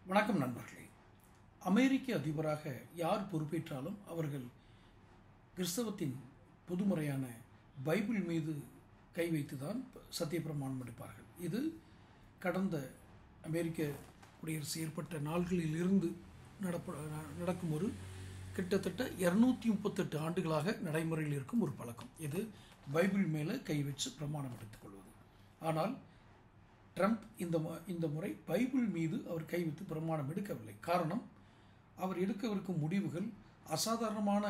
வணக்கம் நண்பர்களே. அமெரிக்க அதிபராக யார் பொறுப்பேற்றாலும் அவர்கள் கிறிஸ்தவத்தின் பொதுமுறையான பைபிள் மீது கை வைத்து தான் சத்தியப்பிரமாணம் எடுப்பார்கள். இது கடந்த அமெரிக்க குடியரசு ஏற்பட்ட நாள்களில் இருந்து நடக்கும் ஒரு கிட்டத்தட்ட 238 ஆண்டுகளாக நடைமுறையில் இருக்கும் ஒரு பழக்கம். இது பைபிள் மேலே கை வச்சு பிரமாணம் எடுத்துக்கொள்வது. ஆனால் ட்ரம்ப் இந்த முறை பைபிள் மீது அவர் கை வைத்து பிரமாணம் எடுக்கவில்லை. காரணம், அவர் எடுக்கவிருக்கும் முடிவுகள் அசாதாரணமான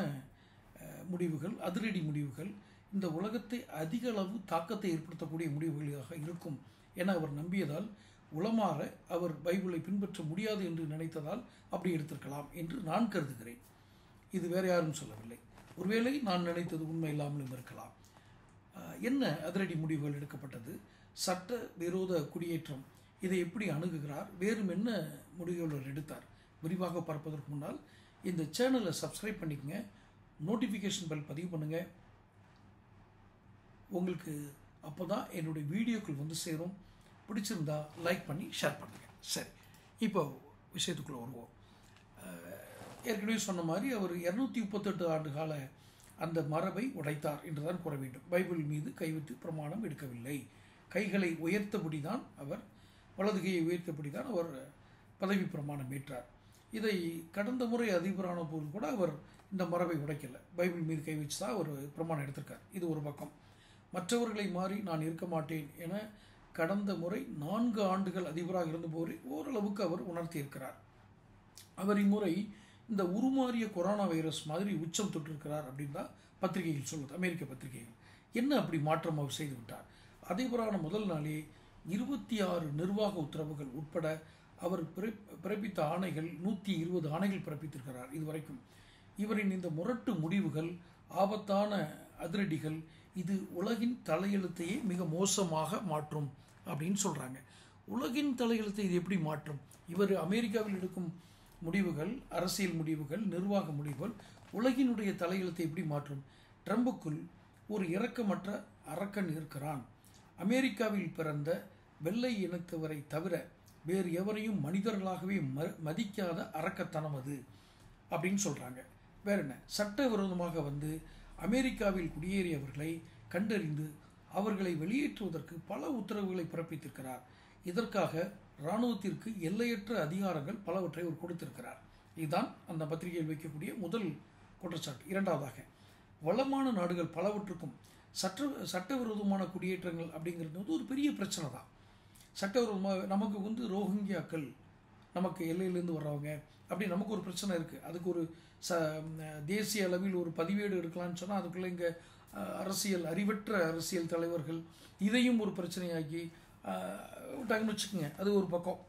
முடிவுகள், அதிரடி முடிவுகள், இந்த உலகத்தை அதிக அளவு தாக்கத்தை ஏற்படுத்தக்கூடிய முடிவுகளாக இருக்கும் என அவர் நம்பியதால், உளமாற அவர் பைபிளை பின்பற்ற முடியாது என்று நினைத்ததால் அப்படி எடுத்திருக்கலாம் என்று நான் கருதுகிறேன். இது வேறு யாரும் சொல்லவில்லை. ஒருவேளை நான் நினைத்தது உண்மை இல்லாமல் இருக்கலாம். என்ன அதிரடி முடிவுகள் எடுக்கப்பட்டது? சட்ட விரோத குடியேற்றம், இதை எப்படி அணுகுகிறார்? வேறும் என்ன முடிவுகள் எடுத்தார்? விரிவாக பார்ப்பதற்கு முன்னால் இந்த சேனலை சப்ஸ்கிரைப் பண்ணிக்கங்க, நோட்டிஃபிகேஷன் பெல் பதிவு பண்ணுங்கள். உங்களுக்கு அப்போ தான் என்னுடைய வீடியோக்கள் வந்து சேரும். பிடிச்சிருந்தா லைக் பண்ணி ஷேர் பண்ணுங்கள். சரி, இப்போ விஷயத்துக்குள்ளே வருவோம். ஏற்கனவே சொன்ன மாதிரி அவர் 238 ஆண்டு கால அந்த மரபை உடைத்தார் என்றுதான் கூற வேண்டும். பைபிள் மீது கை வைத்து பிரமாணம் எடுக்கவில்லை. கைகளை உயர்த்தபடி தான் அவர், வலது கையை உயர்த்தபடி தான் அவர் பதவி பிரமாணம் ஏற்றார். இதை கடந்த முறை அதிபரான போது கூட அவர் இந்த மரபை உடைக்கலை. பைபிள் மீது கை வச்சு தான் அவர் பிரமாணம் எடுத்திருக்கார். இது ஒரு பக்கம். மற்றவர்களை மாறி நான் இருக்க மாட்டேன் என கடந்த முறை 4 ஆண்டுகள் அதிபராக இருந்தபோது ஓரளவுக்கு அவர் உணர்த்தியிருக்கிறார். அவர் இம்முறை இந்த உருமாறிய கொரோனா வைரஸ் மாதிரி உச்சம் தொட்டிருக்கிறார் அப்படின்னு தான் பத்திரிகைகள் சொல்லுது, அமெரிக்க பத்திரிகைகள். என்ன அப்படி மாற்றம் அவர் செய்து விட்டார்? அதிபரான முதல் நாளே 26 நிர்வாக உத்தரவுகள் உட்பட அவர் பிறப்பித்த ஆணைகள், 120 ஆணைகள் பிறப்பித்திருக்கிறார் இதுவரைக்கும். இவரின் இந்த முரட்டு முடிவுகள், ஆபத்தான அதிரடிகள், இது உலகின் தலையெழுத்தையே மிக மோசமாக மாற்றும் அப்படின்னு சொல்கிறாங்க. உலகின் தலையெழுத்தை இது எப்படி மாற்றும்? இவர் அமெரிக்காவில் எடுக்கும் முடிவுகள், அரசியல் முடிவுகள், நிர்வாக முடிவுகள் உலகினுடைய தலையெழுத்தை எப்படி மாற்றும்? ட்ரம்புக்குள் ஒரு இரக்கமற்ற அரக்கன் இருக்கிறான். அமெரிக்காவில் பிறந்த வெள்ளை இனத்தவரை தவிர வேறு எவரையும் மனிதர்களாகவே மதிக்காத அரக்கத்தனம் அது அப்படின்னு சொல்கிறாங்க. வேற என்ன, சட்டவிரோதமாக வந்து அமெரிக்காவில் குடியேறியவர்களை கண்டறிந்து அவர்களை வெளியேற்றுவதற்கு பல உத்தரவுகளை பிறப்பித்திருக்கிறார். இதற்காக இராணுவத்திற்கு எல்லையற்ற அதிகாரங்கள் பலவற்றை அவர் கொடுத்திருக்கிறார். இதுதான் அந்த பத்திரிகையில் வைக்கக்கூடிய முதல் குற்றச்சாட்டு. இரண்டாவதாக, வளமான நாடுகள் பலவற்றுக்கும் சட்டவிரோதமான குடியேற்றங்கள் அப்படிங்கிறது வந்து ஒரு பெரிய பிரச்சனை தான். சட்டவிரோதமாக நமக்கு வந்து ரோஹிங்கியாக்கள், நமக்கு எல்லையிலேருந்து வர்றவங்க அப்படி நமக்கு ஒரு பிரச்சனை இருக்குது. அதுக்கு ஒரு தேசிய அளவில் ஒரு பதிவேடு எடுக்கலான்னு சொன்னால் அதுக்குள்ளே இங்கே அறிவற்ற அரசியல் தலைவர்கள் இதையும் ஒரு பிரச்சனையாக்கி விட்டாங்கன்னு வச்சுக்கோங்க. அது ஒரு பக்கம்.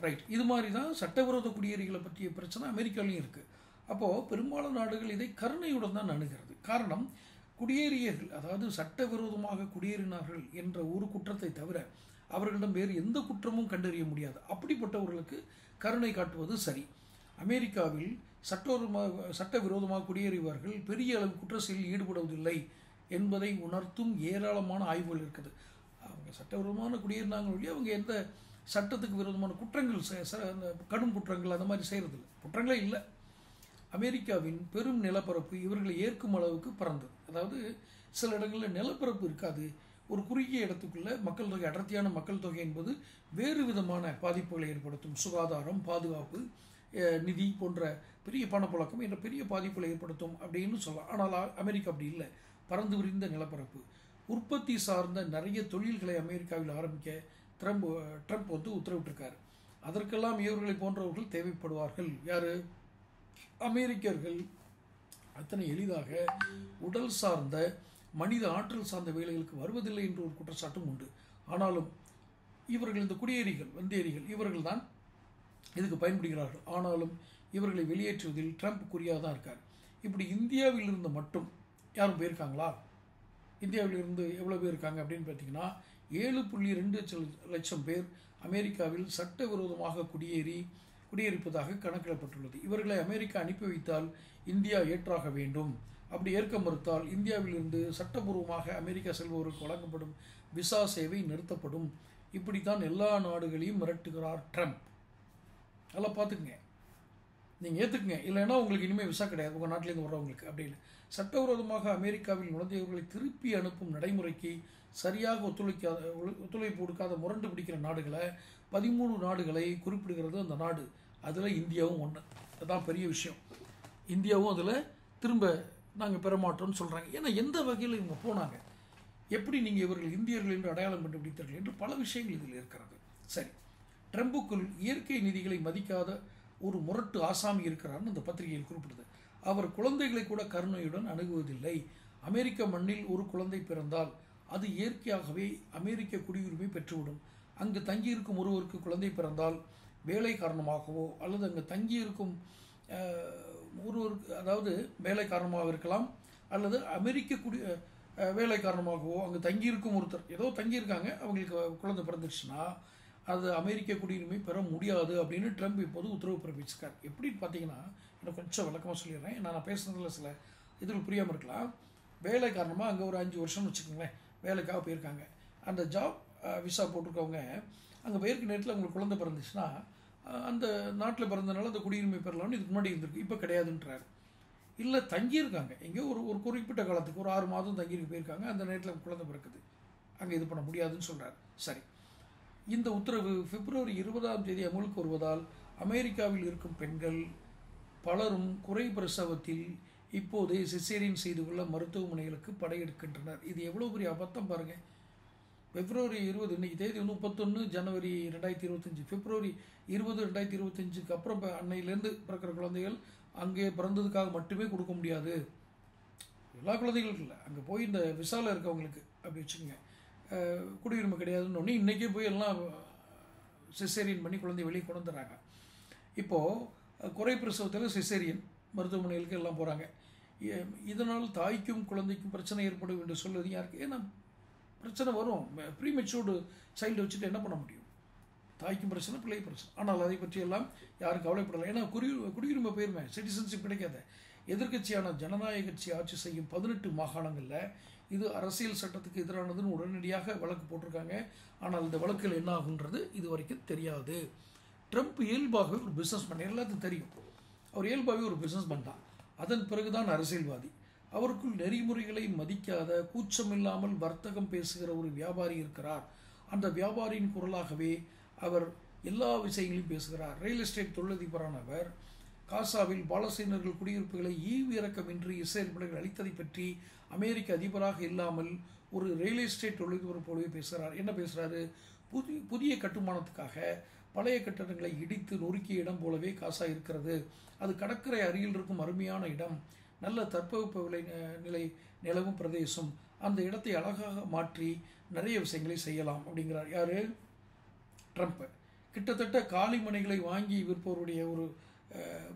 ரைட். இது மாதிரி தான் சட்டவிரோத குடியேறிகளை பற்றிய பிரச்சனை அமெரிக்காலையும் இருக்குது. அப்போது பெரும்பாலான நாடுகள் இதை கருணையுடன் தான் அணுகிறது. காரணம், குடியேறியர்கள், அதாவது சட்டவிரோதமாக குடியேறினார்கள் என்ற ஒரு குற்றத்தை தவிர அவர்களிடம் வேறு எந்த குற்றமும் கண்டறிய முடியாது. அப்படிப்பட்டவர்களுக்கு கருணை காட்டுவது சரி. அமெரிக்காவில் சட்டவிரோதமாக குடியேறியவர்கள் பெரிய அளவு குற்ற செயலில் ஈடுபடுவதில்லை என்பதை உணர்த்தும் ஏராளமான ஆய்வுகள் இருக்குது. அவங்க சட்டவிரோதமான குடியேறினாங்க வழி அவங்க எந்த சட்டத்துக்கு விரோதமான குற்றங்கள், கடும் குற்றங்கள் அந்த மாதிரி செய்கிறதில்லை. குற்றங்களே இல்லை. அமெரிக்காவின் பெரும் நிலப்பரப்பு இவர்களை ஏற்கும் அளவுக்கு பறந்தது. அதாவது சில இடங்களில் நிலப்பரப்பு இருக்காது. ஒரு குறுகிய இடத்துக்குள்ள மக்கள் தொகை, அடர்த்தியான மக்கள் தொகை என்பது வேறு விதமான பாதிப்புகளை ஏற்படுத்தும். சுகாதாரம், பாதுகாப்பு, நிதி போன்ற பெரிய பணப்புழக்கம் என்ற பெரிய பாதிப்புகளை ஏற்படுத்தும் அப்படின்னு சொல்லலாம். ஆனால் அமெரிக்கா அப்படி இல்லை. பறந்து விரிந்த நிலப்பரப்பு, உற்பத்தி சார்ந்த நிறைய தொழில்களை அமெரிக்காவில் ஆரம்பிக்க ட்ரம்ப் வந்து உத்தரவிட்டிருக்காரு. அதற்கெல்லாம் இவர்களை போன்றவர்கள் தேவைப்படுவார்கள். யார்? அமெரிக்கர்கள் அத்தனை எளிதாக உடல் சார்ந்த, மனித ஆற்றல் சார்ந்த வேலைகளுக்கு வருவதில்லை என்ற ஒரு குற்றச்சாட்டும் உண்டு. ஆனாலும் இவர்கள், இந்த குடியேறிகள், வந்தேரிகள், இவர்கள் தான் இதுக்கு பயன்படுகிறார்கள். ஆனாலும் இவர்களை வெளியேற்றுவதில் ட்ரம்ப் குறியாக தான் இருக்கார். இப்படி இந்தியாவில் இருந்து மட்டும் யாரும் போயிருக்காங்களா? இந்தியாவிலிருந்து எவ்வளோ பேர் இருக்காங்க அப்படின்னு பார்த்தீங்கன்னா 7.2 லட்சம் பேர் அமெரிக்காவில் சட்டவிரோதமாக குடியேறிப்பதாக கணக்கிடப்பட்டுள்ளது. இவர்களை அமெரிக்கா அனுப்பி வைத்தால் இந்தியா ஏற்றாக வேண்டும். அப்படி ஏற்க மறுத்தால் இந்தியாவிலிருந்து சட்டபூர்வமாக அமெரிக்கா செல்பவருக்கு வழங்கப்படும் விசா சேவை நிறுத்தப்படும். இப்படித்தான் எல்லா நாடுகளையும் மிரட்டுகிறார் ட்ரம்ப். அதெல்லாம் பார்த்துக்குங்க, நீங்கள் ஏற்றுக்குங்க, இல்லைன்னா உங்களுக்கு இனிமேல் விசா கிடையாது உங்கள் நாட்டிலேருந்து வர்றவங்களுக்கு அப்படின்னு. சட்டவிரோதமாக அமெரிக்காவில் நுழைந்தவர்களை திருப்பி அனுப்பும் நடைமுறைக்கு சரியாக ஒத்துழைப்பு கொடுக்காத முரண்டு பிடிக்கிற நாடுகளை 13 நாடுகளை குறிப்பிடுகிறது அந்த நாடு. அதில் இந்தியாவும் ஒன்று. அதுதான் பெரிய விஷயம். இந்தியாவும் அதில் திரும்ப நாங்கள் பெறமாட்டோம்னு சொல்கிறாங்க. ஏன்னா எந்த வகையில் இவங்க போனாங்க, எப்படி நீங்கள் இவர்கள் இந்தியர்கள் என்று அடையாளம் கண்டுபிடித்தார்கள் என்று பல விஷயங்கள் இதில் இருக்கிறது. சரி, ட்ரம்புக்குள் இயற்கை நிதிகளை மதிக்காத ஒரு முரட்டு ஆசாமி இருக்கிறார்னு அந்த பத்திரிகையில் குறிப்பிடுது. அவர் குழந்தைகளை கூட கருணையுடன் அணுகுவதில்லை. அமெரிக்க மண்ணில் ஒரு குழந்தை பிறந்தால் அது இயற்கையாகவே அமெரிக்க குடியுரிமை பெற்றுவிடும். அங்கு தங்கியிருக்கும் ஒருவருக்கு குழந்தை பிறந்தால் வேலை காரணமாகவோ அல்லது அங்கு தங்கியிருக்கும் ஒருவருக்கு, அதாவது வேலை காரணமாக இருக்கலாம் அல்லது அமெரிக்க வேலை காரணமாகவோ அங்கே தங்கியிருக்கும் ஒருத்தர் ஏதோ தங்கியிருக்காங்க, அவங்களுக்கு குழந்தை பிறந்துச்சுன்னா அது அமெரிக்க குடியுரிமை பெற முடியாது அப்படின்னு ட்ரம்ப் இப்போது உத்தரவு பிறப்பிச்சிருக்கார். எப்படின்னு பார்த்தீங்கன்னா, எனக்கு கொஞ்சம் விளக்கமாக சொல்லிடுறேன். நான் பேசுனதில் சில இதில் புரியாமல் இருக்கலாம். வேலை காரணமாக அங்கே ஒரு 5 வருஷம்னு வச்சுக்கோங்களேன், வேலைக்காக போயிருக்காங்க. அந்த ஜாப் விசா போட்டிருக்கவங்க அங்கே போயிருக்க நேரத்தில் அவங்களுக்கு குழந்தை பிறந்துச்சுன்னா அந்த நாட்டில் பிறந்தனால அந்த குடியுரிமை பெறலாம்னு இதுக்கு முன்னாடி இருந்திருக்கு, இப்போ கிடையாதுன்றார். இல்லை தங்கியிருக்காங்க எங்கேயோ ஒரு குறிப்பிட்ட காலத்துக்கு ஒரு 6 மாதம் தங்கியிருக்கு போயிருக்காங்க, அந்த நேரத்தில் குழந்தை பிறக்குது, அங்கே இது பண்ண முடியாதுன்னு சொல்கிறார். சரி, இந்த உத்தரவு பிப்ரவரி 20ஆம் தேதி அமலுக்கு வருவதால் அமெரிக்காவில் இருக்கும் பெண்கள் பலரும் குறை பிரசவத்தில் இப்போதே சிசேரியன் செய்து கொள்ள மருத்துவமனைகளுக்கு படையெடுக்கின்றனர். இது எவ்வளோ பெரிய அபத்தம் பாருங்கள். பிப்ரவரி 20, இன்னைக்கு தேதி 31 ஜனவரி 2025, பிப்ரவரி 20 2025க்கு அப்புறம் அன்னையிலேருந்து பிறக்கிற குழந்தைகள் அங்கே பிறந்ததுக்காக மட்டுமே கொடுக்க முடியாது. எல்லா குழந்தைகளுக்கும் இல்லை, அங்கே போய் இந்த விசாவில் இருக்கவங்களுக்கு அப்படி வச்சுக்கோங்க, குடியுரிமை கிடையாதுன்னு ஒன்று இன்றைக்கே போய் எல்லாம் சிசேரியன் பண்ணி குழந்தைய வெளியே கொண்டு வந்துடுறாங்க. இப்போது குறை பிரசவத்தில் சிசேரியன் மருத்துவமனைகளுக்கு எல்லாம் போகிறாங்க. இதனால் தாய்க்கும் குழந்தைக்கும் பிரச்சனை ஏற்படும் என்று சொல்வது யாருக்கு? ஏன்னா பிரச்சனை வரும். ப்ரீமெச்சூர்டு சைல்டு வச்சுட்டு என்ன பண்ண முடியும்? தாய்க்கும் பிரச்சனை, பிள்ளை பிரச்சனை. ஆனால் அதை பற்றியெல்லாம் யாரும் கவலைப்படலை. ஏன்னா குடியுரிமை போயிருமே, சிட்டிசன்ஷிப் கிடைக்காத. எதிர்க்கட்சியான ஜனநாயக கட்சி ஆட்சி செய்யும் 18 மாகாணங்களில் இது அரசியல் சட்டத்துக்கு எதிரானதுன்னு உடனடியாக வழக்கு போட்டிருக்காங்க. ஆனால் இந்த வழக்கில் என்ன ஆகுன்றது இது வரைக்கும் தெரியாது. ட்ரம்ப் இயல்பாகவே ஒரு பிஸ்னஸ் மேன், எல்லாத்துக்கும் தெரியும். அவர் இயல்பாகவே ஒரு பிஸ்னஸ் மேன் தான். அதன் பிறகுதான் அரசியல்வாதி. அவருக்குள் நெறிமுறைகளை மதிக்காத, கூச்சமில்லாமல் வர்த்தகம் பேசுகிற ஒரு வியாபாரி இருக்கிறார். அந்த வியாபாரியின் குரலாகவே அவர் எல்லா விஷயங்களையும் பேசுகிறார். ரியல் எஸ்டேட் தொழிலதிபரானவர் காசாவில் பாலஸ்தீனர்கள் குடியிருப்புகளை ஈவிரக்கமின்றி இஸ்ரேல் படைகள் அளித்ததை பற்றி அமெரிக்க அதிபராக இல்லாமல் ஒரு ரியல் எஸ்டேட் தொழிலதிபர் போலவே பேசுகிறார். என்ன பேசுகிறாரு? புதிய கட்டுமானத்துக்காக பழைய கட்டடங்களை இடித்து நொறுக்கிய இடம் போலவே காசா இருக்கிறது. அது கடற்கரை அருகில் இருக்கும் அருமையான இடம், நல்ல தட்பவெப்ப நிலை நிலவும் பிரதேசம். அந்த இடத்தை அழகாக மாற்றி நிறைய விஷயங்களை செய்யலாம் அப்படிங்கிறார். யார்? ட்ரம்ப். கிட்டத்தட்ட காலிமனைகளை வாங்கி விற்பவருடைய ஒரு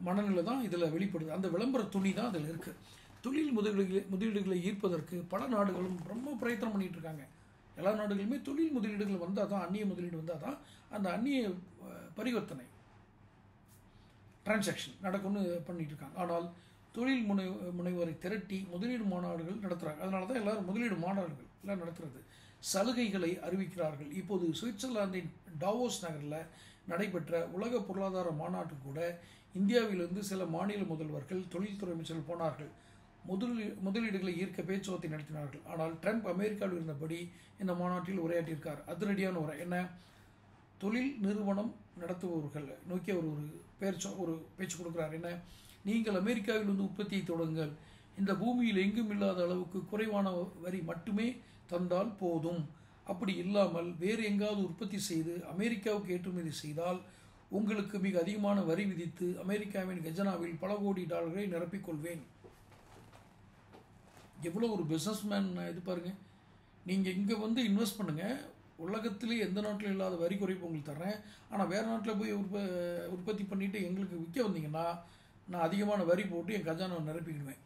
மனநிலை தான் இதில் வெளிப்படுது. அந்த விளம்பர துணி தான் அதில் இருக்குது. தொழில் முதலீடுகளை ஈர்ப்பதற்கு பல நாடுகளும் ரொம்ப பிரயத்தனம் பண்ணிகிட்டு இருக்காங்க. எல்லா நாடுகளுமே தொழில் முதலீடுகள் வந்தால் தான், அந்நிய முதலீடு வந்தால் தான் அந்த அந்நிய பரிவர்த்தனை டிரான்சாக்ஷன் நடக்கும்னு பண்ணிகிட்டு இருக்காங்க. ஆனால் தொழில் முனைவரை திரட்டி முதலீடு மாநாடுகள் நடத்துகிறாங்க. அதனால தான் எல்லோரும் முதலீடு மாநாடுகள் எல்லாம் நடத்துகிறது. சலுகைகளை அறிவிக்கிறார்கள். இப்போது சுவிட்சர்லாந்தின் டாவோஸ் நகரில் நடைபெற்ற உலக பொருளாதார மாநாட்டு கூட இந்தியாவிலிருந்து சில மாநில முதல்வர்கள், தொழில்துறை அமைச்சர்கள் போனார்கள். முதலீடுகளை ஈர்க்க பேச்சுவார்த்தை நடத்தினார்கள். ஆனால் ட்ரம்ப் அமெரிக்காவில் இருந்தபடி இந்த மாநாட்டில் உரையாற்றியிருக்கார். அதிரடியான உரை. என்ன? தொழில் நிறுவனம் நடத்துபவர்கள் நோக்கி அவர் ஒரு பேச்சு கொடுக்குறார். என்ன? நீங்கள் அமெரிக்காவில் வந்து உற்பத்தியை தொடங்குங்கள். இந்த பூமியில் எங்கும் இல்லாத அளவுக்கு குறைவான வரி மட்டுமே தந்தால் போதும். அப்படி இல்லாமல் வேறு எங்காவது உற்பத்தி செய்து அமெரிக்காவுக்கு ஏற்றுமதி செய்தால் உங்களுக்கு மிக அதிகமான வரி விதித்து அமெரிக்காவின் கஜனாவில் பல கோடி டாலர்களை நிரப்பிக்கொள்வேன். எவ்வளோ ஒரு பிஸ்னஸ்மேன் இது பாருங்கள். நீங்கள் இங்கே வந்து இன்வெஸ்ட் பண்ணுங்கள், உலகத்திலே எந்த நாட்டில் இல்லாத வரி குறைப்பு உங்களுக்கு தர்றேன். ஆனால் வேறு நாட்டில் போய் உற்பத்தி பண்ணிவிட்டு எங்களுக்கு விற்க வந்தீங்கன்னா நான் அதிகமான வரி போட்டு என் கஜானாவை நிரப்பிக்கிடுவேன்.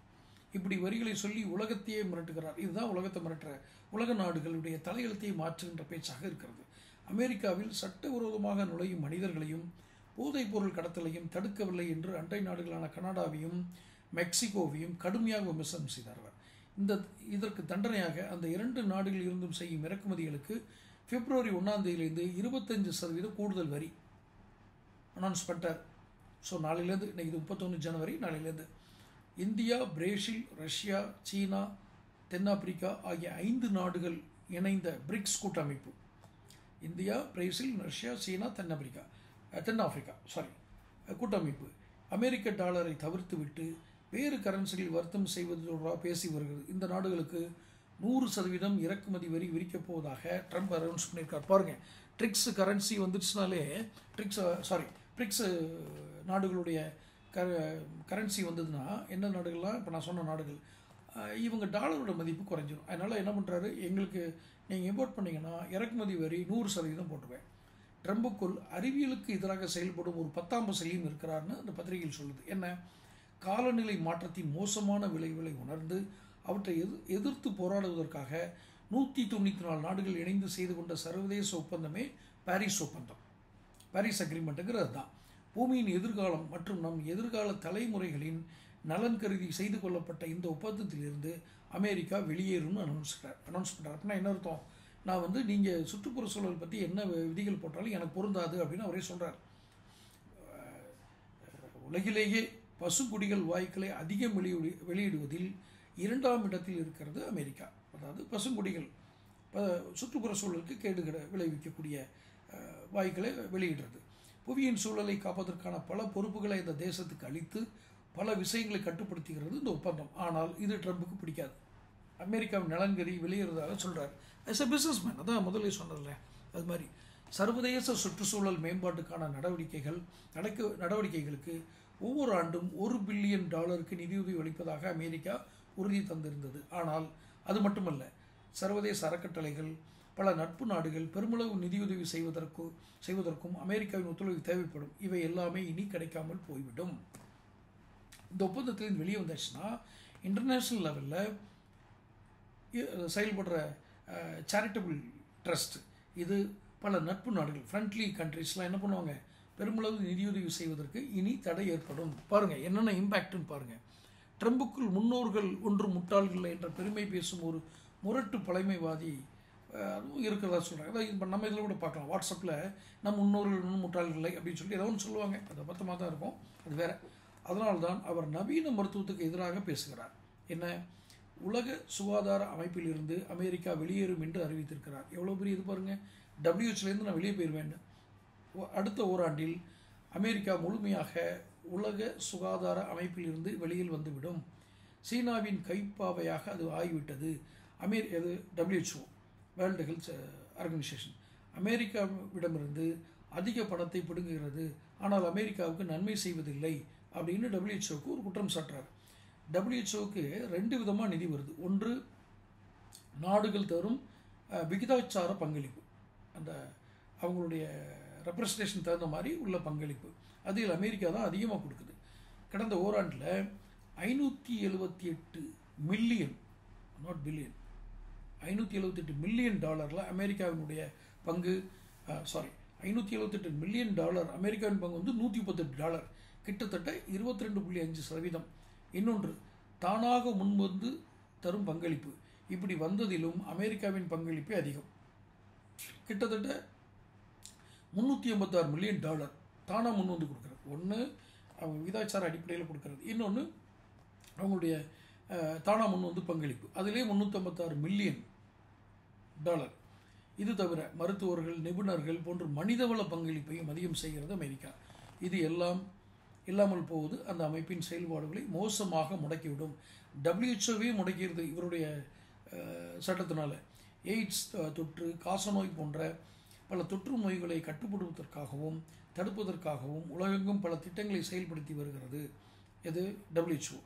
இப்படி வரிகளை சொல்லி உலகத்தையே மிரட்டுகிறார். இதுதான் உலகத்தை மிரட்டுற உலக நாடுகளுடைய தலையெழுத்தையை மாற்றுகின்ற பேச்சாக இருக்கிறது. அமெரிக்காவில் சட்டவிரோதமாக நுழையும் மனிதர்களையும் போதைப் பொருள் கடத்தலையும் தடுக்கவில்லை என்று அண்டை நாடுகளான கனடாவையும் மெக்சிகோவையும் கடுமையாக விமர்சனம் செய்தார் அவர். இதற்கு தண்டனையாக அந்த 2 நாடுகளில் இருந்தும் செய்யும் இறக்குமதிகளுக்கு பிப்ரவரி 1ஆம் தேதியிலிருந்து 25% கூடுதல் வரி அனௌன்ஸ் பண்ணிட்டார். ஸோ நாளையிலேருந்து, இன்றைக்கி இது 31 ஜனவரி, நாளையிலேருந்து இந்தியா, பிரேசில், ரஷ்யா, சீனா, தென்னாப்பிரிக்கா ஆகிய 5 நாடுகள் இணைந்த பிரிக்ஸ் கூட்டமைப்பு, இந்தியா, பிரேசில், ரஷ்யா, சீனா, தென்னாப்பிரிக்கா கூட்டமைப்பு அமெரிக்க டாலரை தவிர்த்துவிட்டு வேறு கரன்சிகளில் வர்த்தகம் செய்வது தொடர்பாக பேசி வருகிறது. இந்த நாடுகளுக்கு 100% இறக்குமதி வரி விதிக்கப் போவதாக ட்ரம்ப் அனௌன்ஸ் பண்ணியிருக்கார். பாருங்கள், ட்ரிக்ஸ் கரன்சி வந்துடுச்சுனாலே பிரிக்ஸ் நாடுகளுடைய கரன்சி வந்ததுன்னா என்ன நாடுகள்லாம், இப்போ நான் சொன்ன நாடுகள், இவங்க டாலரோட மதிப்பு குறைஞ்சிடும். அதனால் என்ன பண்ணுறாரு, எங்களுக்கு நீங்கள் இம்போர்ட் பண்ணிங்கன்னா இறக்குமதி வரி 100% போட்டுவேன். ட்ரம்புக்குள் அறிவியலுக்கு எதிராக செயல்படும் ஒரு 10ஆம் பசையும் இருக்கிறார்னு அந்த பத்திரிகையில் சொல்லுது. என்ன, காலநிலை மாற்றத்தின் மோசமான விளைவுகளை உணர்ந்து அவற்றை எதிர்த்து போராடுவதற்காக 194 நாடுகள் இணைந்து செய்து கொண்ட சர்வதேச ஒப்பந்தமே பாரிஸ் ஒப்பந்தம். பாரிஸ் அக்ரிமெண்ட்டுங்கிறது தான். பூமியின் எதிர்காலம் மற்றும் நம் எதிர்கால தலைமுறைகளின் நலன் கருதி செய்து கொள்ளப்பட்ட இந்த ஒப்பந்தத்திலிருந்து அமெரிக்கா வெளியேறும்னு அனௌன்ஸ் பண்ணுறாரு. அப்படின்னா என்ன அர்த்தம், நான் நீங்கள் சுற்றுப்புற சூழல் பற்றி என்ன விதிகள் போட்டாலும் எனக்கு பொருந்தாது அப்படின்னு அவரே சொல்கிறார். உலகிலேயே பசுங்குடிகள் வாயுக்களை அதிகம் வெளியிடுவதில் 2ஆம் இடத்தில் இருக்கிறது அமெரிக்கா. அதாவது பசுங்குடிகள் சுற்றுப்புற சூழலுக்கு கேடுகளை விளைவிக்கக்கூடிய வாயுக்களை வெளியிடுறது. புவியின் சூழலை காப்பதற்கான பல பொறுப்புகளை இந்த தேசத்துக்கு அளித்து பல விஷயங்களை கட்டுப்படுத்துகிறது இந்த ஒப்பந்தம். ஆனால் இது ட்ரம்புக்கு பிடிக்காது. அமெரிக்காவின் நலன்கறி வெளியேறதாக சொல்கிறார். ஆஸ் எ பிஸ்னஸ் மேன், அதான் முதலே சொன்னதில்ல, அது மாதிரி சர்வதேச சுற்றுச்சூழல் மேம்பாட்டுக்கான நடவடிக்கைகளுக்கு ஒவ்வொரு ஆண்டும் $1 பில்லியன் நிதியுதவி அளிப்பதாக அமெரிக்கா உறுதி தந்திருந்தது. ஆனால் அது மட்டுமல்ல, சர்வதேச அறக்கட்டளைகள், பல நட்பு நாடுகள் பெருமளவு நிதியுதவி செய்வதற்கும் அமெரிக்காவின் ஒத்துழைப்பு தேவைப்படும். இவை எல்லாமே இனி கிடைக்காமல் போய்விடும். இந்த ஒப்பந்தத்திலிருந்து வெளியே வந்துச்சுன்னா இன்டர்நேஷ்னல் லெவலில் செயல்படுற சேரிட்டபிள் ட்ரஸ்ட், இது பல நட்பு நாடுகள், ஃப்ரெண்ட்லி கண்ட்ரிஸ்லாம் என்ன பண்ணுவாங்க, பெருமளவு நிதியுதவி செய்வதற்கு இனி தடை ஏற்படும். பாருங்கள் என்னென்ன இம்பேக்ட்னு பாருங்கள். ட்ரம்புக்குள் முன்னோர்கள் ஒன்று முட்டாள்கள் என்ற பெருமை பேசும் ஒரு முரட்டு பழமைவாதி அதுவும் இருக்கிறதா சொல்கிறாங்க. அதாவது இப்போ நம்ம இதில் கூட பார்க்கலாம், வாட்ஸ்அப்பில் நம்ம முன்னோர்கள் ஒன்றும் முட்டாள்கள் இல்லை அப்படின்னு சொல்லி ஏதோ ஒன்று சொல்லுவாங்க. அது அபத்தமாக தான் இருக்கும், அது வேறு. அதனால்தான் அவர் நவீன மருத்துவத்துக்கு எதிராக பேசுகிறார். என்ன, உலக சுகாதார அமைப்பிலிருந்து அமெரிக்கா வெளியேறும் என்று அறிவித்திருக்கிறார். எவ்வளோ பெரிய இது பாருங்கள், WHO நான் வெளியே போயிடுவேன். அடுத்த ஓராண்டில் அமெரிக்கா முழுமையாக உலக சுகாதார அமைப்பிலிருந்து வெளியில் வந்துவிடும். சீனாவின் கைப்பாவையாக அது ஆகிவிட்டது. அது WHO, வேர்ல்டு ஹெல்த் ஆர்கனைசேஷன், அமெரிக்காவிடமிருந்து அதிக பணத்தை பிடுங்குகிறது, ஆனால் அமெரிக்காவுக்கு நன்மை செய்வதில்லை அப்படின்னு WHO ஒரு குற்றம் சாட்டுறாரு. WHO 2 விதமாக நிதி வருது. ஒன்று, நாடுகள் தரும் விகிதாச்சார பங்களிப்பு, அந்த அவங்களுடைய ரெப்ரசன்டேஷன் தகுந்த மாதிரி உள்ள பங்களிப்பு, அதில் அமெரிக்கா தான் அதிகமாக கொடுக்குது. கடந்த ஓராண்டில் $578 மில்லியன், நாட் பில்லியன், $578 மில்லியன் அமெரிக்காவினுடைய பங்கு, $578 மில்லியன் அமெரிக்காவின் பங்கு $138, கிட்டத்தட்ட 22.5%. இன்னொன்று, தானாக முன்வந்து தரும் பங்களிப்பு. இப்படி வந்ததிலும் அமெரிக்காவின் பங்களிப்பே அதிகம். கிட்டத்தட்ட $386 மில்லியன் தானாக முன் வந்து கொடுக்குறது. ஒன்று அவங்க விகிதாச்சார அடிப்படையில் கொடுக்கறது, இன்னொன்று அவங்களுடைய தானாக முன் வந்து பங்களிப்பு, அதிலே $356 மில்லியன். இது தவிர மருத்துவர்கள், நிபுணர்கள் போன்ற மனிதவள பங்களிப்பையும் அதிகம் செய்கிறது அமெரிக்கா. இது எல்லாம் இல்லாமல் போவது அந்த அமைப்பின் செயல்பாடுகளை மோசமாக முடக்கிவிடும். WHO முடக்கிறது இவருடைய சட்டத்தினால. எய்ட்ஸ் தொற்று, காசநோய் போன்ற பல தொற்று நோய்களை கட்டுப்படுத்துவதற்காகவும் தடுப்பதற்காகவும் உலகெங்கும் பல திட்டங்களை செயல்படுத்தி வருகிறது இது WHO.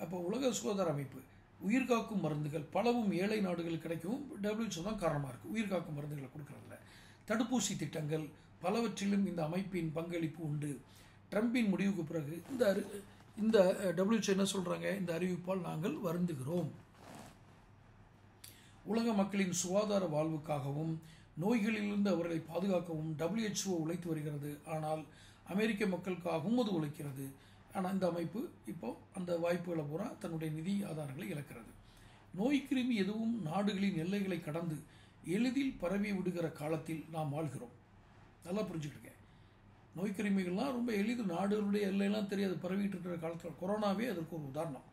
அப்போ உலக சுகாதார அமைப்பு உயிர்காக்கும் மருந்துகள் பலவும் ஏழை நாடுகள் கிடைக்கவும் WHO தான் காரணமாக இருக்குது. உயிர்காக்கும் மருந்துகளை கொடுக்குறதில்ல. தடுப்பூசி திட்டங்கள் பலவற்றிலும் இந்த அமைப்பின் பங்களிப்பு உண்டு. ட்ரம்பின் முடிவுக்கு பிறகு இந்த WHO என்ன சொல்கிறாங்க, இந்த அறிவிப்பால் நாங்கள் வருந்துகிறோம். உலக மக்களின் சுகாதார வாழ்வுக்காகவும் நோய்களிலிருந்து அவர்களை பாதுகாக்கவும் WHO உழைத்து வருகிறது. ஆனால் அமெரிக்க மக்களுக்காகவும் அது உழைக்கிறது. ஆனால் இந்த அமைப்பு இப்போ அந்த வாய்ப்புகளை பூரா தன்னுடைய நிதி ஆதாரங்களை இழக்கிறது. நோய்க்கிருமி எதுவும் நாடுகளின் எல்லைகளை கடந்து எளிதில் பரவி விடுகிற காலத்தில் நாம் வாழ்கிறோம். நல்லா புரிஞ்சுக்கிடுங்க. நோய்க்கிருமிகள்லாம் ரொம்ப எளிது, நாடுகளுடைய எல்லையெல்லாம் தெரியாது பரவிட்டு இருக்கிற காலத்தில் கொரோனாவே அதற்கு ஒரு உதாரணம்.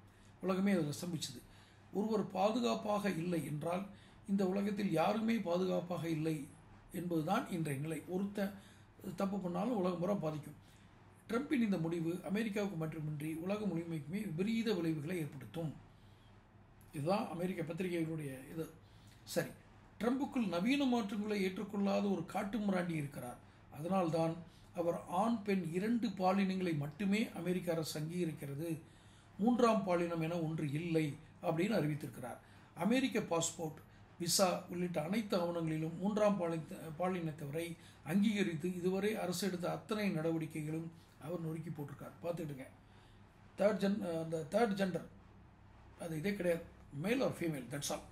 உலகமே அதில் ஸ்தம்பிச்சது. ஒருவர் பாதுகாப்பாக இல்லை என்றால் இந்த உலகத்தில் யாருமே பாதுகாப்பாக இல்லை என்பதுதான் இன்றைய நிலை. ஒருத்தன் தப்பு பண்ணாலும் உலகம் பூரா பாதிக்கும். ட்ரம்பின் இந்த முடிவு அமெரிக்காவுக்கு மட்டுமின்றி உலகம் முழுமைக்குமே விபரீத விளைவுகளை ஏற்படுத்தும். இதுதான் அமெரிக்க பத்திரிகைகளுடைய இது. சரி, ட்ரம்புக்குள் நவீன மாற்றங்களை ஏற்றுக்கொள்ளாத ஒரு காட்டு மிராண்டி இருக்கிறார். அதனால்தான் அவர் ஆண் பெண் 2 பாலினங்களை மட்டுமே அமெரிக்க அரசு அங்கீகரிக்கிறது, 3ஆம் பாலினம் என ஒன்று இல்லை அப்படின்னு அறிவித்திருக்கிறார். அமெரிக்க பாஸ்போர்ட், விசா உள்ளிட்ட அனைத்து ஆவணங்களிலும் 3ஆம் பாலினத்தவரை அங்கீகரித்து இதுவரை அரசு எடுத்த அத்தனை நடவடிக்கைகளும் அவர் நொறுக்கி போட்டிருக்கார். பார்த்துக்கிடுங்க. அந்த தேர்ட் ஜெண்டர் அது இதே கிடையாது, male or female, that's all.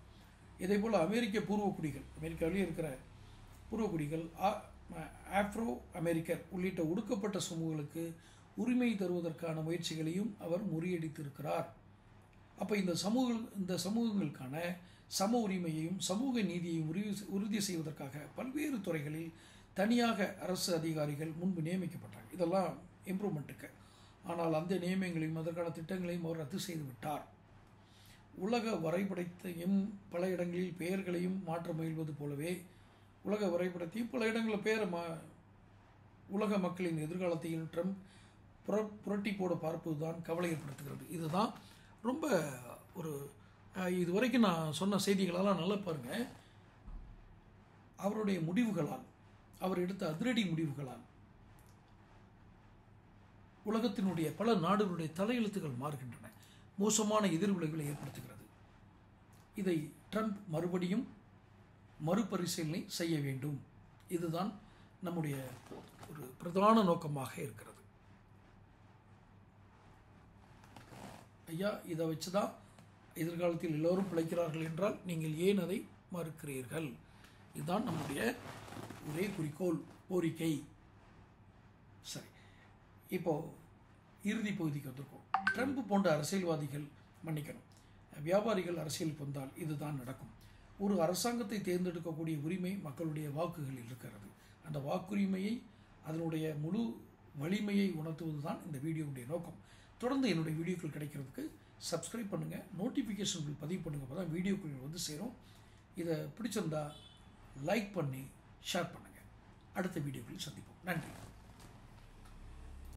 இதே போல் அமெரிக்க பூர்வக்குடிகள், அமெரிக்காவிலே இருக்கிற பூர்வக்குடிகள், ஆப்ரோ அமெரிக்கர் உள்ளிட்ட ஒடுக்கப்பட்ட சமூகங்களுக்கு உரிமை தருவதற்கான முயற்சிகளையும் அவர் முறியடித்திருக்கிறார். அப்போ இந்த சமூகங்களுக்கான சம உரிமையையும் சமூக நீதியையும் உறுதி செய்வதற்காக பல்வேறு துறைகளில் தனியாக அரசு அதிகாரிகள் முன்பு நியமிக்கப்பட்டாங்க. இதெல்லாம் இம்ப்ரூவ்மெண்ட்டுக்கு. ஆனால் அந்த நியமனங்களையும் அதற்கான திட்டங்களையும் அவர் ரத்து செய்து விட்டார். உலக வரைபடத்தையும் பல இடங்களில் பெயர்களையும் மாற்ற முயல்வது போலவே உலக வரைபடத்தையும் பல இடங்களில் உலக மக்களின் எதிர்காலத்தையும் ட்ரம்ப் புரட்டி போட பார்ப்பது தான் கவலை ஏற்படுத்துகிறது. இதுதான் ரொம்ப ஒரு இதுவரைக்கும் நான் சொன்ன செய்திகளெல்லாம் நல்லா பாருங்கள். அவருடைய முடிவுகளால், அவர் எடுத்த அதிரடி முடிவுகளால் உலகத்தினுடைய பல நாடுகளுடைய தலையெழுத்துக்கள் மாறுகின்றன, மோசமான எதிர்விளைவுகளை ஏற்படுத்துகிறது. இதை ட்ரம்ப் மறுபடியும் மறுபரிசீலனை செய்ய வேண்டும். இதுதான் நம்முடைய ஒரு பிரதான நோக்கமாக இருக்கிறது. ஐயா, இதை வச்சு தான் எதிர்காலத்தில் எல்லோரும் பிழைக்கிறார்கள் என்றால் நீங்கள் ஏன் அதை மறுக்கிறீர்கள்? இதுதான் நம்முடைய ஒரே குறிக்கோள், கோரிக்கை. சரி, இப்போது இறுதி பகுதிக்கு வந்திருக்கோம். ட்ரம்ப் போன்ற அரசியல்வாதிகள், மன்னிக்கணும், வியாபாரிகள் அரசியலுக்கு வந்தால் இதுதான் நடக்கும். ஒரு அரசாங்கத்தை தேர்ந்தெடுக்கக்கூடிய உரிமை மக்களுடைய வாக்குகளில் இருக்கிறது. அந்த வாக்குரிமையை, அதனுடைய முழு வலிமையை உணர்த்துவது தான் இந்த வீடியோவுடைய நோக்கம். தொடர்ந்து என்னுடைய வீடியோக்கள் கிடைக்கிறதுக்கு சப்ஸ்கிரைப் பண்ணுங்கள், நோட்டிஃபிகேஷன்கள் பதிவு பண்ணுங்கள். அப்போ தான் வீடியோக்கள் வந்து சேரும். இதை பிடிச்சிருந்தா லைக் பண்ணி ஷேர் பண்ணுங்கள். அடுத்த வீடியோக்களில் சந்திப்போம். நன்றி.